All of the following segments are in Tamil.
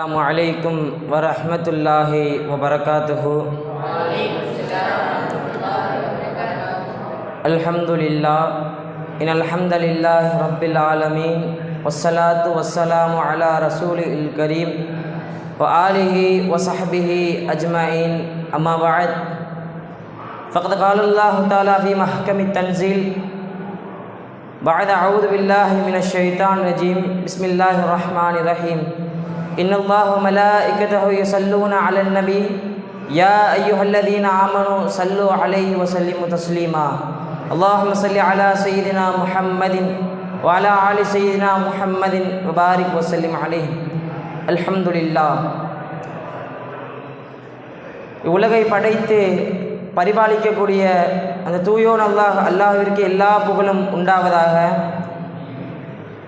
अस्सलामु अलैकुम वरहमतुल्लाहि वबरकातुहु। अल्हम्दुलिल्लाह इन्नल हम्दलिल्लाहि रब्बिल आलमीन वस्सलातु वस्सलामु अला रसूलिल करीम व आलिहि व सहबिहि अजमाइन अम्मा बअद फ़क़द क़ालल्लाहु तआला फ़ी महकमित तंज़ील बाद अऊज़ु बिल्लाहि मिनश शैतानिर रजीम बिस्मिल्लाहिर रहमानिर रहीम इन्नल्लाह व मलाइकतहु युसल्लूना अलन नबी या अय्युहल्लज़ीना आमनू सल्लु अलैहि व सल्लिमू तस्लीमा अल्लाहुम्मा सल्लि अला सय्यिदिना मुहम्मदिन व अला आलि सय्यिदिना मुहम्मदिन व बारिक व सल्लिम अलैहि। அல்ஹம்துலில்லாஹ். உலகை படைத்து பரிபாலிக்கக்கூடிய அந்த தூயோன் அல்லாஹ்விற்கு எல்லா புகழும் உண்டாவதாக.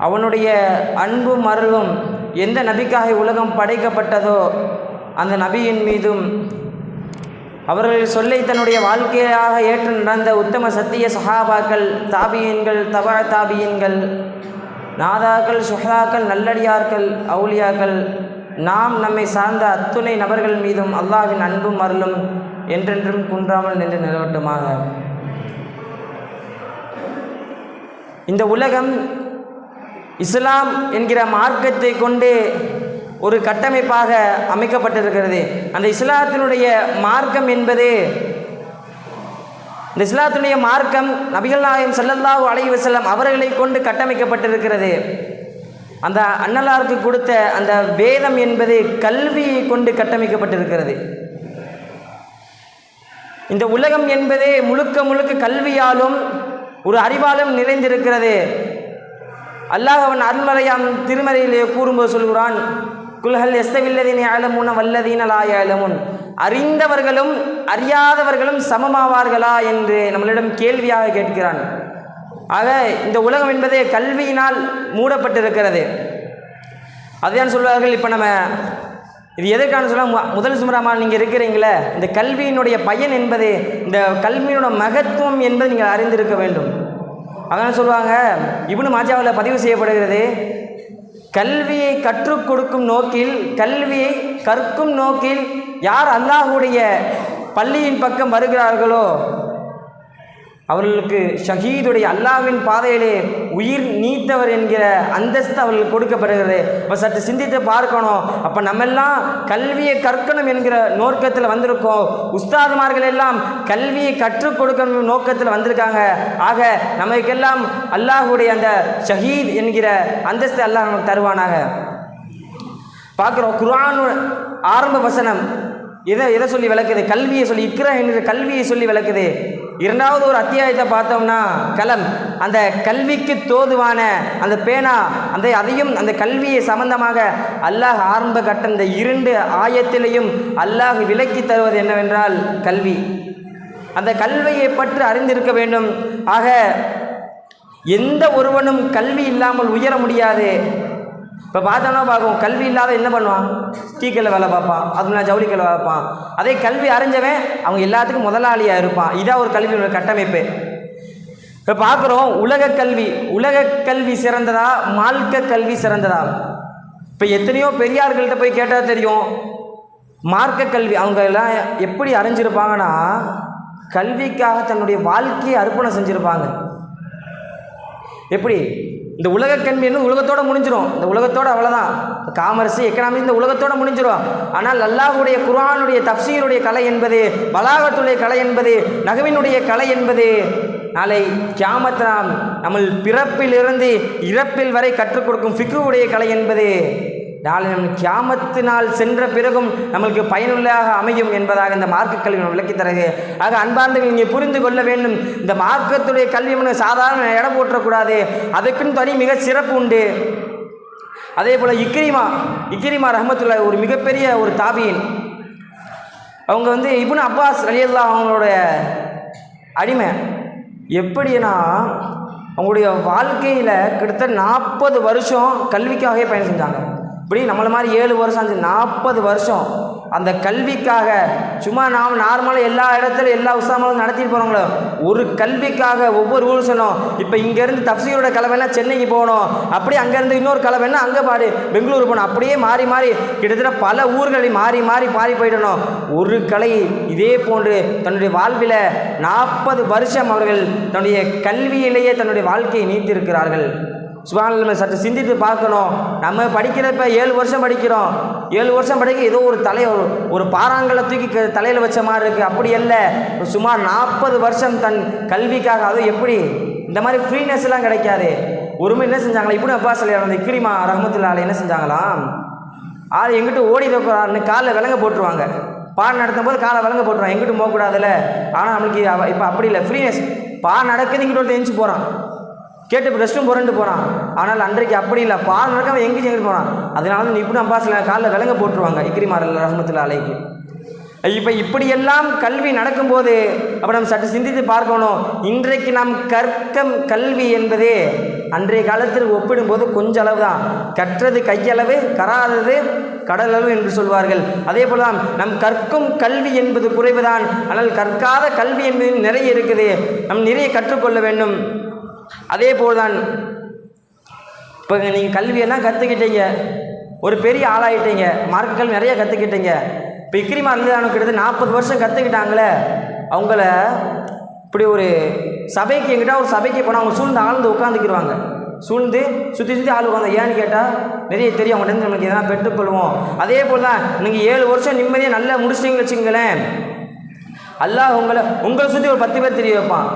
அவனுடைய அன்பும் அருளும் எந்த நபிக்காக உலகம் படைக்கப்பட்டதோ அந்த நபியின் மீதும் அவர்கள் சொல்லை தன்னுடைய வாழ்க்கையாக ஏற்று நடந்த உத்தம சத்திய சஹாபாக்கள், தாபியீன்கள், தபா தாபியீன்கள், நாதாக்கள், சுஹதாக்கள், நல்லடியார்கள், அவுலியாக்கள், நாம் நம்மை சார்ந்த அத்துணை நபர்கள் மீதும் அல்லாஹ்வின் அன்பும் அருளும் என்றென்றும் குன்றாமல் நின்று நிலவட்டுமாக. இந்த உலகம் இஸ்லாம் என்கிற மார்க்கத்தை கொண்டு ஒரு கட்டமைப்பாக அமைக்கப்பட்டிருக்கிறது. அந்த இஸ்லாத்தினுடைய மார்க்கம் என்பது, இந்த இஸ்லாத்தினுடைய மார்க்கம் நபிகள் நாயகம் ஸல்லல்லாஹு அலைஹி வஸல்லம் அவர்களை கொண்டு கட்டமைக்கப்பட்டிருக்கிறது. அந்த அன்னலாருக்கு கொடுத்த அந்த வேதம் என்பது கல்வியை கொண்டு கட்டமைக்கப்பட்டிருக்கிறது. இந்த உலகம் என்பதே முழுக்க முழுக்க கல்வியாலும் ஒரு அறிவாலும் நிறைந்திருக்கிறது. அல்லாஹ் அவன் அருள்மறையாம் திருமறையிலே கூறும்போது சொல்கிறான், குல்ஹல் யஸ்தவில்லதீன யஅலமூன வல்லதீன லா யஅலமூன், அறிந்தவர்களும் அறியாதவர்களும் சமமாவார்களா என்று நம்மளிடம் கேள்வியாக கேட்கிறான். ஆக இந்த உலகம் என்பதே கல்வியினால் மூடப்பட்டிருக்கிறது. அதுதான் சொல்வார்கள். இப்போ நம்ம இது எதற்கான சொல்ல, முதல் சுமராமல் நீங்கள் இருக்கிறீங்களே, இந்த கல்வியினுடைய பயன் என்பது, இந்த கல்வியினோட மகத்துவம் என்பது நீங்கள் அறிந்திருக்க வேண்டும். அதான் சொல்லுவாங்க, இப்னு மாஜாவில் பதிவு செய்யப்படுகிறது, கல்வியை கற்றுக் கொடுக்கும் நோக்கில், கல்வியை கற்கும் நோக்கில் யார் அல்லாஹ்வுடைய பள்ளியின் பக்கம் வருகிறார்களோ அவர்களுக்கு ஷஹீதுடைய அல்லாஹ்வின் பாதையிலே உயிர் நீத்தவர் என்கிற அந்தஸ்து அவர்களுக்கு கொடுக்கப்படுகிறது. இப்போ சற்று சிந்தித்து பார்க்கணும். அப்போ நம்மெல்லாம் கல்வியை கற்கணும் என்கிற நோக்கத்தில் வந்திருக்கோம். உஸ்தாதுமார்கள் எல்லாம் கல்வியை கற்றுக் கொடுக்கணும் நோக்கத்தில் வந்திருக்காங்க. ஆக நமக்கெல்லாம் அல்லாஹ்வுடைய அந்த ஷஹீத் என்கிற அந்தஸ்து அல்லாஹ் நமக்கு தருவானாக. பார்க்குறோம், குர்ஆன் ஆரம்ப வசனம் எதை சொல்லி விளக்குது? கல்வியை சொல்லி, இக்ரா என்கிற கல்வியை சொல்லி விளக்குது. இரண்டாவது ஒரு அத்தியாயத்தை பார்த்தோம்னா கலம், அந்த கல்விக்கு தோதுவான அந்த பேனா, அதையும் அந்த கல்வியை சம்பந்தமாக அல்லாஹ் ஆரம்ப கட்ட இந்த 2 ஆயத்திலையும் அல்லாஹ் விளக்கி தருவது என்னவென்றால் கல்வி. அந்த கல்வியை பற்றி அறிந்திருக்க வேண்டும். ஆக எந்த ஒருவனும் கல்வி இல்லாமல் உயர முடியாது. இப்போ பார்த்தோம்னா பார்க்கும், கல்வி இல்லாத என்ன பண்ணுவான்? டீக்கல்ல வேலை பார்ப்பான், அதுனா ஜவுளிக்கல்ல வேலை பார்ப்பான். அதே கல்வி அறிஞ்சவன் அவங்க எல்லாத்துக்கும் முதலாளியாக இருப்பான். இதான் ஒரு கல்வியோட கட்டமைப்பு. இப்போ பார்க்குறோம், உலக கல்வி சிறந்ததா, மார்க்க கல்வி சிறந்ததா? இப்போ எத்தனையோ பெரியார்கள்ட்ட போய் கேட்டால் தெரியும், மார்க்க கல்வி அவங்க எல்லாம் எப்படி அறிஞ்சிருப்பாங்கன்னா, கல்விக்காக தன்னுடைய வாழ்க்கையை அர்ப்பணம் செஞ்சுருப்பாங்க. எப்படி? இந்த உலக கல்வி என்ன உலகத்தோடு முடிஞ்சிடும், இந்த உலகத்தோடு அவ்வளோதான். காமர்ஸ், எக்கனாமிக்ஸ் இந்த உலகத்தோடு முடிஞ்சிடும். ஆனால் அல்லாஹ்வுடைய குர்ஆனுடைய தஃப்சீருடைய கலை என்பது, பலாகத்துடைய கலை என்பது, நகவினுடைய கலை என்பது நாளை கியாமத் நம்ம பிறப்பிலிருந்து இறப்பில் வரை கற்றுக் கொடுக்கும் ஃபிக்ருடைய கலை என்பது நாளை நம் கியாமத்து நாள் சென்ற பிறகும் நம்மளுக்கு பயனுள்ளதாக அமையும் என்பதாக இந்த மார்க்க கல்வி நம்ம விளக்கி தரது. ஆக அன்பார்ந்தவர்கள் நீங்கள் புரிந்து கொள்ள வேண்டும், இந்த மார்க்கத்துடைய கல்வி சாதாரண இடம் போற்றக்கூடாது. அதுக்குன்னு தனி மிக சிறப்பு உண்டு. அதே போல் இக்ரிமா ரஹ்மத்துல்லாஹி ஒரு மிகப்பெரிய ஒரு தாபியின். அவங்க இப்னு அப்பாஸ் ரலியல்லாஹு அவங்களோட அடிமை. எப்படின்னா அவங்களுடைய வாழ்க்கையில் கிட்டத்தட்ட 40 வருஷம் கல்விக்காகவே பயணம் செஞ்சாங்க. இப்படி நம்மளை மாதிரி 7 வருஷம் 40 வருஷம் அந்த கல்விக்காக சும்மா நாம் நார்மலாக எல்லா இடத்துல எல்லா உற்சாகங்களும் நடத்திட்டு போகிறவங்களோ ஒரு கல்விக்காக ஒவ்வொரு ஊர் சொன்னோம். இப்போ இங்கேருந்து தப்சீரோட கலவைனா சென்னைக்கு போகணும், அப்படியே அங்கேருந்து இன்னொரு கலவைன்னா அங்கே பாடு பெங்களூர் போகணும், அப்படியே மாறி மாறி கிட்டத்தட்ட பல ஊர்களில் மாறி மாறி மாறி போயிடணும். ஒரு கலை இதே போன்று தன்னுடைய வாழ்வில் 40 வருஷம் அவர்கள் தன்னுடைய கல்வியிலேயே தன்னுடைய வாழ்க்கையை நீத்திருக்கிறார்கள். சுப்ஹானல்லாஹ், சற்று சிந்தித்து பார்க்கணும். நம்ம படிக்கிறப்ப 7 வருஷம் படிக்கிறோம், 7 வருஷம் படிக்க ஏதோ ஒரு ஒரு பாறாங்கலை தூக்கி தலையில் வச்ச மாதிரி இருக்குது. அப்படி இல்லை, சுமார் 40 வருஷம் தன் கல்விக்காக. அதுவும் எப்படி இந்த மாதிரி ஃப்ரீனஸ்லாம் கிடைக்காது. ஒருமே என்ன செஞ்சாங்களா, இப்படி அப்பா சொல்லி அந்த இக்ரிமா ரஹ்மத்துல்லாஹி அலைஹி என்ன செஞ்சாங்களாம், ஆள் எங்கிட்ட ஓடி இருக்கிறாருன்னு காலில் விலங்க போட்டுருவாங்க. பாடம் நடத்தும் போது காலை விலங்க போட்டுருவாங்க, எங்கிட்டும் போகக்கூடாதுல்ல. ஆனால் நம்மளுக்கு இப்போ அப்படி இல்லை, ஃப்ரீனஸ். பாடம் நடக்குது, இங்கிட்ட ஒருத்தர் எந்திச்சு போகிறான், கேட்டு ரெஸ்ட்டும் போகிறேன்ட்டு போகிறான். ஆனால் அன்றைக்கு அப்படி இல்லை, பாடம் நடக்காம எங்கேயும் போகிறான். அதனால நீ இப்படி அப்பா சில காலில் விலங்க போட்டுருவாங்க இக்ரிமா ரஹ்மத்துல்லாஹி அலைஹி. இப்போ இப்படியெல்லாம் கல்வி நடக்கும்போது அப்போ நம்ம சற்று சிந்தித்து பார்க்கணும். இன்றைக்கு நாம் கற்கும் கல்வி என்பது அன்றைய காலத்தில் ஒப்பிடும்போது கொஞ்சம் அளவு தான். கற்றது கையளவு, கராதது கடலளவு என்று சொல்வார்கள். அதே போல தான் நம் கற்கும் கல்வி என்பது குறைவுதான். ஆனால் கற்காத கல்வி என்பது நிறைய இருக்குது, நம் நிறைய கற்றுக்கொள்ள வேண்டும். அதே போல்தான் இப்போ நீங்கள் கல்வியெல்லாம் கற்றுக்கிட்டீங்க, ஒரு பெரிய ஆளாயிட்டீங்க, மார்க்க கல்வி நிறைய கற்றுக்கிட்டீங்க. இப்போ இக்ரிமா ரலியல்லாஹு கிட்டத்தட்ட 40 வருஷம் கற்றுக்கிட்டாங்களே, அவங்கள இப்படி ஒரு சபைக்கு எங்கிட்ட ஒரு சபைக்கு போனால் அவங்க சூழ்ந்து ஆழ்ந்து உட்காந்துக்கிடுவாங்க. சூழ்ந்து சுற்றி சுற்றி ஆள் உட்காந்து. ஏன்னு கேட்டால் நிறைய தெரியும், அவங்கள்ட்ட நம்மளுக்கு எதனா பெற்றுக்கொள்வோம். அதே போல் தான் நீங்கள் 7 வருஷம் நிம்மதியாக நல்லா முடிச்சிட்டிங்கன்னு வச்சுங்களேன், அல்லாஹ் உங்களை சுற்றி ஒரு 10 பேர் தெரிய வைப்பான்.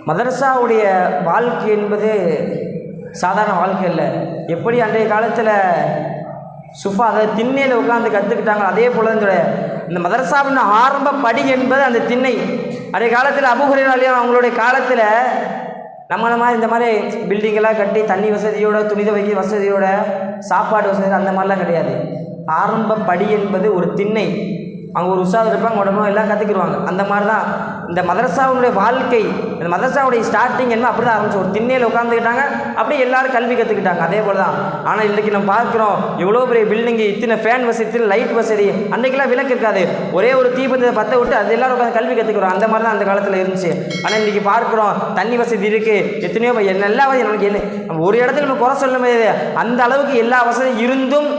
மதரசாவுடைய வாழ்க்கை என்பது சாதாரண வாழ்க்கை இல்லை. எப்படி அன்றைய காலத்தில் சுஃபா அதாவது திண்ணையில் உட்காந்து கற்றுக்கிட்டாங்க, அதே போல் இந்த மதரசாவின் ஆரம்ப படி என்பது அந்த திண்ணை. அன்றைய காலத்தில் அபூ ஹுரைரா ரலியல்லாஹு அவங்களுடைய காலத்தில் நம்மள மாதிரி இந்த மாதிரி பில்டிங்கெல்லாம் கட்டி தண்ணி வசதியோட, துணி துவைக்க வசதியோட, சாப்பாடு வசதி அந்த மாதிரிலாம் கிடையாது. ஆரம்ப படி என்பது ஒரு திண்ணை. அவங்க ஒரு உற்சாகம் இருப்பாங்க, உடம்பு எல்லாம் கற்றுக்கிடுவாங்க. அந்த மாதிரி தான் இந்த மதரசாவுடைய வாழ்க்கை, இந்த மதரசாவுடைய ஸ்டார்டிங் என்ன அப்படி தான் ஆரம்பிச்சு. ஒரு திண்ணையில் உட்காந்துக்கிட்டாங்க, அப்படியே எல்லோரும் கல்வி கற்றுக்கிட்டாங்க. அதே போல் தான். ஆனால் இன்றைக்கி நம்ம பார்க்குறோம், எவ்வளோ பெரிய பில்டிங்கு, இத்தனை ஃபேன் வசதி, இத்தனை லைட் வசதி. அன்றைக்கெல்லாம் விளக்கு இருக்காது, ஒரே ஒரு தீபத்தை பற்ற விட்டு அது எல்லோரும் உட்காந்து கல்வி கற்றுக்கிறோம். அந்த மாதிரி தான் அந்த காலத்தில் இருந்துச்சு. ஆனால் இன்றைக்கி பார்க்குறோம், தண்ணி வசதி இருக்குது, எத்தனையோ எல்லா வசதி. நமக்கு ஒரு இடத்துல நம்ம குறை சொல்ல முடியாது, அந்த அளவுக்கு எல்லா வசதியும் இருந்தும்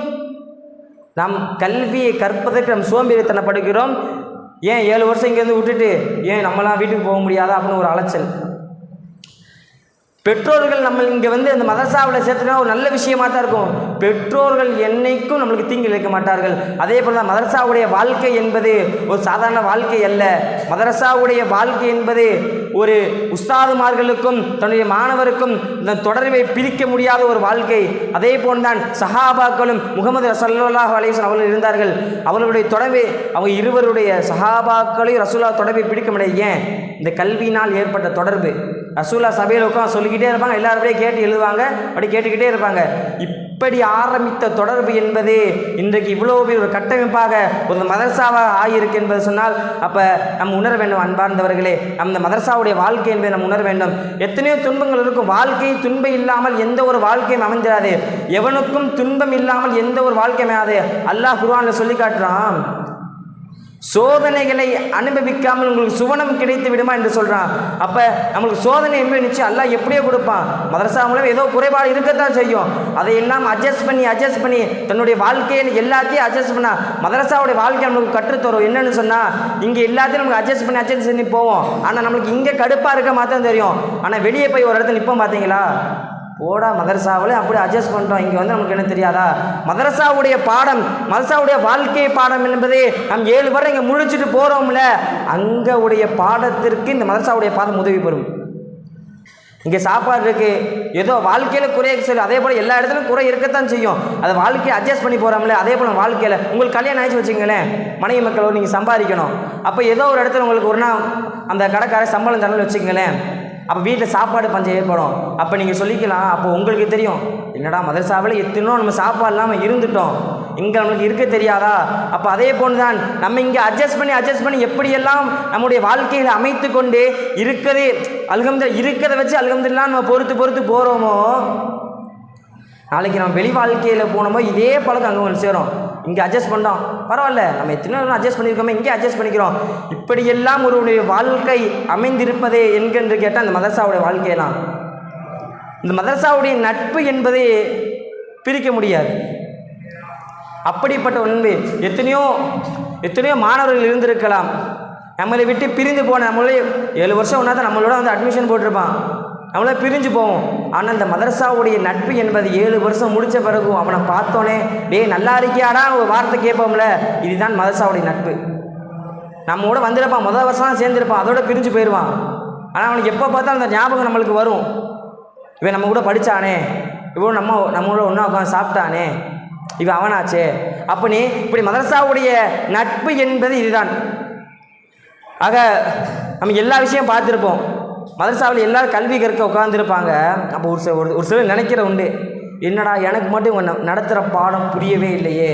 நாம் கல்வியை கற்பதற்கு நம்ம சோம்பேறித்தனப்படுகிறோம். ஏன் 7 வருஷம் இங்கேருந்து விட்டுட்டு ஏன் நம்மளாம் வீட்டுக்கு போக முடியாதா அப்படின்னு ஒரு அலைச்சல். பெற்றோர்கள் நம்ம இங்கே அந்த மதரசாவில் சேர்த்துனா ஒரு நல்ல விஷயமாக தான் இருக்கும். பெற்றோர்கள் என்னைக்கும் நம்மளுக்கு தீங்கு இழைக்க மாட்டார்கள். அதே போல் தான் மதரசாவுடைய வாழ்க்கை என்பது ஒரு சாதாரண வாழ்க்கை அல்ல. மதரசாவுடைய வாழ்க்கை என்பது ஒரு உஸ்தாதுமார்களுக்கும் தன்னுடைய மாணவருக்கும் இந்த தொடர்பை பிரிக்க முடியாத ஒரு வாழ்க்கை. அதே போல் தான் சஹாபாக்களும் முகமது ஸல்லல்லாஹு அலைஹி வஸல்லம் அவர்கள் இருந்தார்கள். அவர்களுடைய தொடர்பை, அவங்க இருவருடைய சஹாபாக்களையும் ரசூலா தொடர்பை பிடிக்க முடியாது. ஏன்? இந்த கல்வியினால் ஏற்பட்ட தொடர்பு. ரசூலா சபையில் உட்காந்து சொல்லிக்கிட்டே இருப்பாங்க, எல்லாருமே கேட்டு எழுதுவாங்க, அப்படி கேட்டுக்கிட்டே இருப்பாங்க. இப்படி ஆரம்பித்த தொடர்பு என்பது இன்றைக்கு இவ்வளோ பெரிய ஒரு கட்டமைப்பாக ஒரு மதரசாவாக ஆகியிருக்கு என்பது சொன்னால், அப்போ நம்ம உணர வேண்டும் அன்பார்ந்தவர்களே, அந்த மதரசாவுடைய வாழ்க்கை என்பதை நம்ம உணர வேண்டும். எத்தனையோ துன்பங்கள் இருக்கும். வாழ்க்கை துன்பம் இல்லாமல் எந்த ஒரு வாழ்க்கையும் அமைஞ்சிடாது. எவனுக்கும் துன்பம் இல்லாமல் எந்த ஒரு வாழ்க்கையும் அமையாது. அல்லாஹ் குர்ஆனில் சொல்லி காட்டுறான், சோதனைகளை அனுபவிக்காமல் உங்களுக்கு சுவனம் கிடைத்து விடுமா என்று சொல்கிறான். அப்போ நம்மளுக்கு சோதனை என்பது நிச்சயம் அல்லாஹ் எப்படியோ கொடுப்பான். மதரசா மூலம் ஏதோ குறைபாடு இருக்கத்தான் செய்யும். அதையெல்லாம் அட்ஜஸ்ட் பண்ணி தன்னுடைய வாழ்க்கையில் எல்லாத்தையும் அட்ஜஸ்ட் பண்ணால் மதரசாவுடைய வாழ்க்கை நம்மளுக்கு கற்றுத்தரும். என்னென்னு சொன்னால், இங்கே எல்லாத்தையும் நமக்கு அட்ஜஸ்ட் பண்ணி போவோம். ஆனால் நம்மளுக்கு இங்கே கடுப்பாக இருக்க மாத்தான் தெரியும். ஆனால் வெளியே போய் ஒரு இடத்துல நிற்போம் பார்த்தீங்களா, போடா மதரசாவில் அப்படி அட்ஜஸ்ட் பண்ணுறோம், இங்கே நமக்கு என்ன தெரியாதா? மதரசாவுடைய பாடம், மதரசாவுடைய வாழ்க்கை பாடம் என்பது நம் 7 வருடம் இங்கே முழிச்சிட்டு போகிறோம்ல, அங்கே உடைய பாடத்திற்கு இந்த மதரசாவுடைய பாடம் உதவி பெறும். இங்கே சாப்பாடு இருக்குது, ஏதோ வாழ்க்கையில் குறை சரி, அதே போல் எல்லா இடத்துலையும் குறை இருக்கத்தான் செய்யும். அதை வாழ்க்கையை அட்ஜஸ்ட் பண்ணி போகிறோம்ல, அதே போல் வாழ்க்கையில் உங்களுக்கு கல்யாணம் ஆயிடுச்சு வச்சுங்களேன், மனைவி மக்களோடு நீங்கள் சம்பாதிக்கணும். அப்போ ஏதோ ஒரு இடத்துல உங்களுக்கு ஒரு நாள் அந்த கடைக்கார சம்பளம் தரணும்னு வச்சுங்களேன், அப்போ வீட்டில் சாப்பாடு பஞ்சம் ஏற்படும். அப்போ நீங்கள் சொல்லிக்கலாம், அப்போ உங்களுக்கு தெரியும், என்னடா மதரசாவில் எத்தனோ நம்ம சாப்பாடு இல்லாமல் இருந்துட்டோம், இங்கே நம்மளுக்கு இருக்க தெரியாதா? அப்போ அதே போன்று தான் நம்ம இங்கே அட்ஜஸ்ட் பண்ணி எப்படியெல்லாம் நம்முடைய வாழ்க்கையில் அமைத்து கொண்டு இருக்கிறதே இருக்கிறத வச்சு அல்ஹம்துலில்லாஹ் நம்ம பொறுத்து போகிறோமோ, நாளைக்கு நம்ம வெளி வாழ்க்கையில் போனோமோ இதே பழக்கம் அங்கே வந்து சேரும். இங்கே அட்ஜஸ்ட் பண்ணோம், பரவாயில்ல, நம்ம எத்தனை அட்ஜஸ்ட் பண்ணியிருக்கோமே, இங்கே அட்ஜஸ்ட் பண்ணிக்கிறோம். இப்படியெல்லாம் ஒருவருடைய வாழ்க்கை அமைந்திருப்பதே என்கென்று கேட்டால் அந்த மதரசாவுடைய வாழ்க்கையெல்லாம். இந்த மதரசாவுடைய நட்பு என்பதை பிரிக்க முடியாது. அப்படிப்பட்ட ஒன்று எத்தனையோ மாணவர்கள் இருந்திருக்கலாம். நம்மளை விட்டு பிரிந்து போன, நம்மளே 7 வருஷம் ஒன்றா தான் நம்மளோட வந்து அட்மிஷன் போட்டிருப்பான், நம்மளே பிரிஞ்சு போவோம். ஆனால் இந்த மதரசாவுடைய நட்பு என்பது 7 வருஷம் முடித்த பிறகு அவனை பார்த்தோன்னே, டேய் நல்லா இருக்கியாடா ஒரு வார்த்தை கேட்போம்ல, இதுதான் மதரசாவுடைய நட்பு. நம்ம கூட வந்திருப்பான், முதல் வருஷம் தான் சேர்ந்துருப்பான், அதோட பிரிஞ்சு போயிடுவான். ஆனால் அவனுக்கு எப்போ பார்த்தாலும் அந்த ஞாபகம் நம்மளுக்கு வரும். இவன் நம்ம கூட படித்தானே, இவன் நம்மளோட ஒன்றா உட்காந்து சாப்பிட்டானே, இவன் அவனாச்சே. அப்படி இப்படி மதரசாவுடைய நட்பு என்பது இதுதான். ஆக நம்ம எல்லா விஷயம் பார்த்துருப்போம். மதரசாவில் எல்லாரும் கல்வி கற்க உட்காந்துருப்பாங்க. அப்போ ஒரு சிலர் நினைக்கிற உண்டு, என்னடா எனக்கு மட்டும் இவங்க நடத்துகிற பாடம் புரியவே இல்லையே,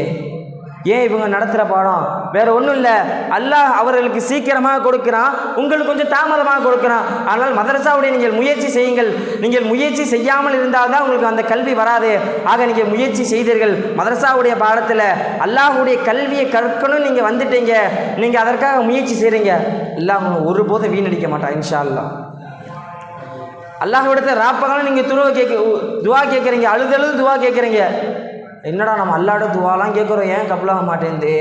ஏன் இவங்க நடத்துகிற பாடம் வேறு ஒன்றும் இல்லை, அல்லாஹ் அவர்களுக்கு சீக்கிரமாக கொடுக்குறான், உங்களுக்கு கொஞ்சம் தாமதமாக கொடுக்குறான். ஆனால் மதரசாவுடைய நீங்கள் முயற்சி செய்யுங்கள். நீங்கள் முயற்சி செய்யாமல் இருந்தால் தான் உங்களுக்கு அந்த கல்வி வராது. ஆக நீங்கள் முயற்சி செய்தீர்கள், மதரசாவுடைய பாடத்தில் அல்லாஹுடைய கல்வியை கற்கணும்னு நீங்கள் வந்துட்டீங்க, நீங்கள் அதற்காக முயற்சி செய்கிறீங்க, அல்லாஹ் ஒருபோதும் வீணடிக்க மாட்டான் இன்ஷா அல்லாஹ். அல்லாஹ்விடத்தில் ராப்பகலாம் நீங்கள் துவா கேட்குறீங்க, அழுது துவா கேட்குறீங்க. என்னடா நம்ம அல்லாட துவாலாம் கேட்குறோம், ஏன் கபலாக மாட்டேங்குது?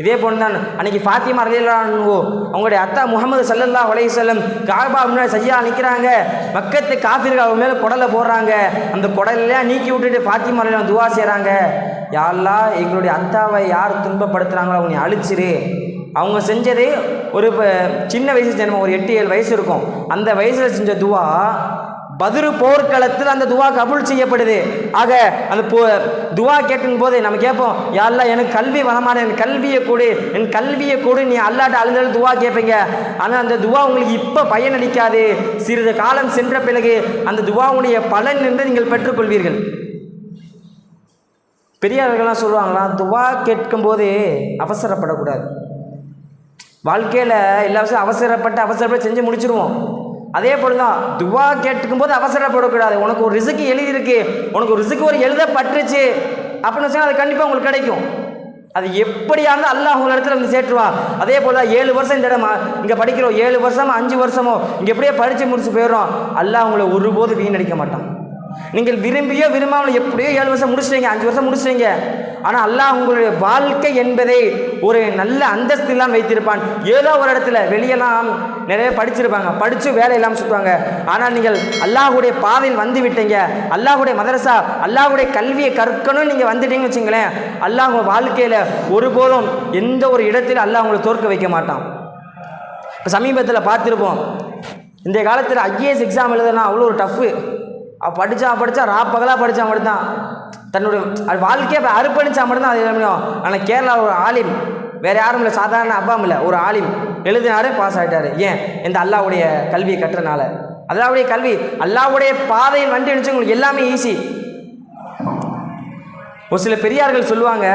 இதே போன்று தான் அன்றைக்கி ஃபாத்திமா ரலியல்லாஹு அவங்களுடைய அத்தா முகமது ஸல்லல்லாஹு அலைஹி வஸல்லம் காபா முன்னாடி சையா நிற்கிறாங்க. மக்கத்து காஃபிர்கள் அவங்க மேலே குடலை போடுறாங்க. அந்த குடலாம் நீக்கி விட்டுட்டு ஃபாத்திமா ரலியல்லாஹு துவா செய்கிறாங்க, யா அல்லாஹ் எங்களுடைய அத்தாவை யார் துன்பப்படுத்துகிறாங்களோ அவங்க அழிச்சிரு. அவங்க செஞ்சது ஒரு சின்ன வயசு ஜென்மம், ஒரு 8-7 வயசு இருக்கும். அந்த வயசில் செஞ்ச துவா பத்ரு போர்க்களத்தில் அந்த துவா கபூல் செய்யப்படுது. ஆக அந்த துவா கேட்கும் போது நம்ம கேட்போம், யா அல்லாஹ் எனக்கு கல்வி வரமாட்டேன், என் கல்வியை கொடு நீ அல்லாட்ட அழுதாலும் துவா கேட்பீங்க. ஆனால் அந்த துவா உங்களுக்கு இப்போ பயனளிக்காது, சிறிது காலம் சென்ற பிறகு அந்த துவாவுடைய பலன் என்று நீங்கள் பெற்றுக்கொள்வீர்கள். பெரியார்கள்லாம் சொல்லுவாங்களா, துவா கேட்கும்போது அவசரப்படக்கூடாது. வாழ்க்கையில் எல்லா விஷயம் அவசரப்பட்டு செஞ்சு முடிச்சிருவோம். அதே போல் தான் துவா கேட்கும் போது அவசரப்படக்கூடாது. உனக்கு ஒரு ரிசுக்கு எழுதியிருக்கு, உனக்கு ஒரு ரிசுக்கு ஒரு எழுதப்பட்டுருச்சு அப்படின்னு சொன்னால் அது கண்டிப்பாக உங்களுக்கு கிடைக்கும். அது எப்படியா இருந்தால் அல்லாஹ் உங்கள் இடத்துல வந்து சேர்த்துருவான். அதே போல் தான் 7 வருஷம் இந்த இடமா இங்கே படிக்கிறோம், 7 வருஷமோ 5 வருஷமோ இங்கே எப்படியே படித்து முடிச்சு போயிடுறோம், அல்லாஹ் உங்களை ஒருபோது வீணடிக்க மாட்டான். நீங்கள் விரும்பியோ விரும்பாமல் எப்படியோ 7 வருஷம் முடிச்சிட்டீங்க, 5 வருஷம் முடிச்சிட்டீங்க, ஆனால் அல்லாஹ் உங்களுடைய வாழ்க்கை என்பதை ஒரு நல்ல அந்தஸ்திலாம் வைத்திருப்பான். ஏதோ ஒரு இடத்துல வெளியெல்லாம் நிறைய படிச்சிருப்பாங்க, படித்து வேலை இல்லாமல் சுற்றுவாங்க. ஆனால் நீங்கள் அல்லாஹுடைய பாதையில் வந்து விட்டீங்க, அல்லாஹுடைய மதரசா அல்லாஹுடைய கல்வியை கற்கணும்னு நீங்கள் வந்துட்டீங்கன்னு வச்சுங்களேன், அல்லாஹ் உங்கள் வாழ்க்கையில் ஒருபோதும் எந்த ஒரு இடத்துல அல்லாஹ் உங்களை தோற்க வைக்க மாட்டான். இப்போ சமீபத்தில் பார்த்துருப்போம், இந்த காலத்தில் ஐஏஎஸ் எக்ஸாம் எழுதுனா அவ்வளோ ஒரு டஃப்பு. படித்தா ராப்பகலாக படித்தா மட்டும்தான் தன்னுடைய வாழ்க்கையை அர்ப்பணித்தா மட்டும்தான் அது எழுத முடியும். ஆனால் கேரளாவில் ஒரு ஆலிம், வேறு யாரும் இல்லை, சாதாரண அப்பாம் இல்லை, ஒரு ஆலிம் எழுதினாரு, பாஸ் ஆகிட்டார். ஏன்? இந்த அல்லாஹ்வுடைய கல்வியை கட்டுறனால. அல்லாஹ்வுடைய கல்வி அல்லாஹ்வுடைய பாதையில் வந்து நினச்சி உங்களுக்கு எல்லாமே ஈஸி. ஒரு சில பெரியார்கள் சொல்லுவாங்க,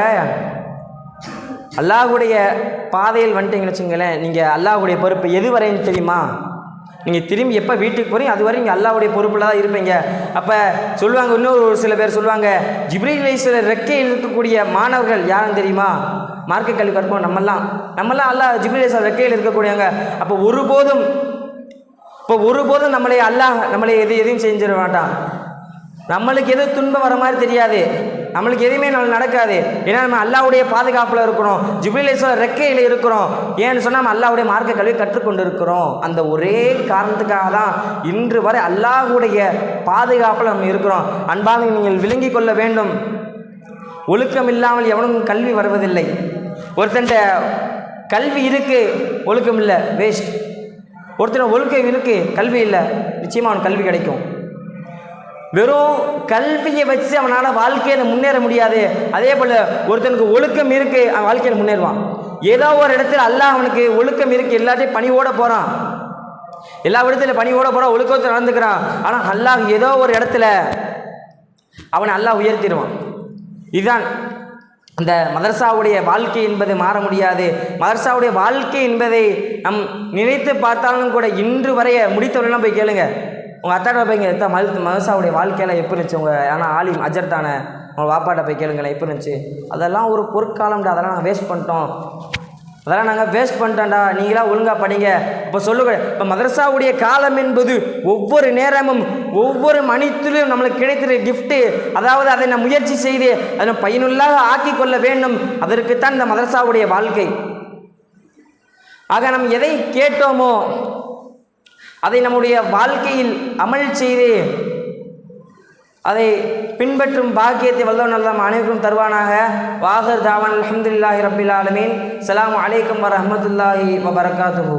அல்லாஹ்வுடைய பாதையில் வந்துட்டீங்கன்னு வச்சுங்களேன், நீங்கள் அல்லாஹ்வுடைய பொறுப்பு எது வரைன்னு தெரியுமா? நீங்கள் திரும்பி எப்போ வீட்டுக்கு போகிறீங்க அது வரை நீங்கள் அல்லாஹ்வுடைய பொறுப்பில் தான் இருப்பீங்க. அப்போ சொல்லுவாங்க, இன்னொரு ஒரு சில பேர் சொல்லுவாங்க, ஜிப்ரீல் அலைஹிஸ்ஸலாம் ரெக்கையில் இருக்கக்கூடிய மாணவர்கள் யாரும் தெரியுமா? மார்க்க கல்வி கற்போம் நம்மெல்லாம் அல்லாஹ் ஜிப்ரீல் அலைஹிஸ்ஸலாம் ரெக்கையில் இருக்கக்கூடியவங்க. அப்போ ஒருபோதும் நம்மளை எதையும் செஞ்சிட மாட்டான். நம்மளுக்கு எது துன்பம் வர மாதிரி தெரியாது, நம்மளுக்கு எதுவுமே நம்ம நடக்காது. ஏன்னா நம்ம அல்லாஹ்வுடைய பாதுகாப்பில் இருக்கிறோம், ஜிப்ரீல் அலைஹிஸ்ஸலாம் ரெக்கையில் இருக்கிறோம். ஏன்னு சொன்னால் நம்ம அல்லாஹ்வுடைய மார்க்க கல்வி கற்றுக்கொண்டு இருக்கிறோம். அந்த ஒரே காரணத்துக்காக தான் இன்று வரை அல்லாஹ்வுடைய பாதுகாப்பில் நம்ம இருக்கிறோம். அன்பாக நீங்கள் விளங்கி கொள்ள வேண்டும், ஒழுக்கம் இல்லாமல் எவனும் கல்வி வருவதில்லை. ஒருத்தன் கல்வி இருக்குது ஒழுக்கம் இல்லை, வேஸ்ட். ஒருத்தன் ஒழுக்கம் இருக்குது கல்வி இல்லை, நிச்சயமாக அவனுக்கு கல்வி கிடைக்கும். வெறும் கல்வியை வச்சு அவனால் வாழ்க்கையில் முன்னேற முடியாது. அதே போல் ஒருத்தனுக்கு ஒழுக்கம் இருக்குது, அவன் வாழ்க்கையில் முன்னேறுவான். ஏதோ ஒரு இடத்துல அல்லாஹ் அவனுக்கு ஒழுக்கம் இருக்குது, எல்லாத்தையும் பணியோட போகிறான், எல்லா இடத்துலையும் பணியோட போகிறான், ஒழுக்கத்தை நடந்துக்கிறான். ஆனால் அல்லாஹ் ஏதோ ஒரு இடத்துல அவனை அல்லாஹ் உயர்த்திடுவான். இதுதான் அந்த மதரசாவுடைய வாழ்க்கை என்பது மாற முடியாது. மதரசாவுடைய வாழ்க்கை என்பதை நம் நினைத்து பார்த்தாலும் கூட இன்று வரைய முடித்தவரெல்லாம் போய் கேளுங்க, உங்கள் அத்தாட்ட வைப்பீங்க, எத்தா மதரசாவுடைய வாழ்க்கையில் எப்படி இருந்துச்சு, உங்கள் ஆனால் ஆலிம் அஜர் தானே, உங்கள் வாப்பாட்ட போய் கேளுங்களேன் எப்படி இருந்துச்சு. அதெல்லாம் ஒரு பொற்காலம்டா, அதெல்லாம் நாங்கள் வேஸ்ட் பண்ணிட்டோம், அதெல்லாம் நாங்கள் வேஸ்ட் பண்ணிட்டோம்டா, நீங்களாம் ஒழுங்காக படிங்க. இப்போ சொல்லுங்க, இப்போ மதரசாவுடைய காலம் என்பது ஒவ்வொரு நேரமும் ஒவ்வொரு மணித்துளியும் நம்மளுக்கு கிடைத்திரு கிஃப்ட்டு. அதாவது அதை நான் முயற்சி செய்து அதை பயனுள்ளாக ஆக்கி கொள்ள வேண்டும். அதற்குத்தான் இந்த மதரசாவுடைய வாழ்க்கை. ஆக நம்ம எதை கேட்டோமோ அதை நம்முடைய வாழ்க்கையில் அமல் செய்து அதை பின்பற்றும் பாக்கியத்தை வல்லவன் அல்லாஹ் அனைவருக்கும் தருவானாக. வாஹிர் தாவான் அல்ஹம்துலில்லாஹி ரப்பில் ஆலமீன். ஸலாமு அலைக்கும் வரஹ்மத்துல்லாஹி வபரகாத்துஹு.